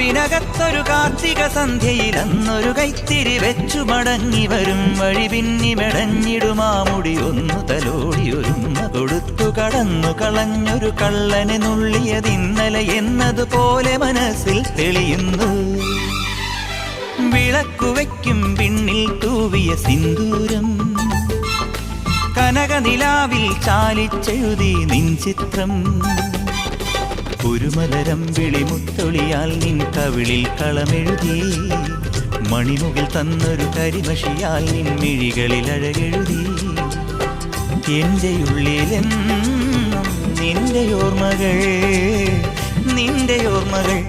കാവിനകത്തൊരു കാർത്തിക സന്ധ്യയിൽ അന്നൊരു കൈത്തിരി വെച്ചു മടങ്ങി വരും വഴി പിന്നി മെടഞ്ഞിടുമാമുടി ഒന്നു തലോടി ഒരുമ കൊടുത്തു കടന്നു കളഞ്ഞൊരു കള്ളനെ നുള്ളിയതിന്നലെ എന്നതുപോലെ മനസ്സിൽ തെളിയുന്നു. വിളക്കുവയ്ക്കും പിന്നിൽ തൂവിയ സിന്ദൂരം കനകനിലാവിൽ ചാലിച്ചെഴുതി നിൻ ചിത്രം. ഒരു മലരം വിളിമുത്തൊളിയാൽ നിൻ കവിളിൽ കളമെഴുതി മണിമുകിൽ തന്നൊരു കരിമഷിയാൽ നിൻ മിഴികളിൽ അഴകെഴുതി. എൻ്റെ ഉള്ളിലെന്നും നിന്റെ ഓർമ്മകൾ നിന്റെ ഓർമ്മകൾ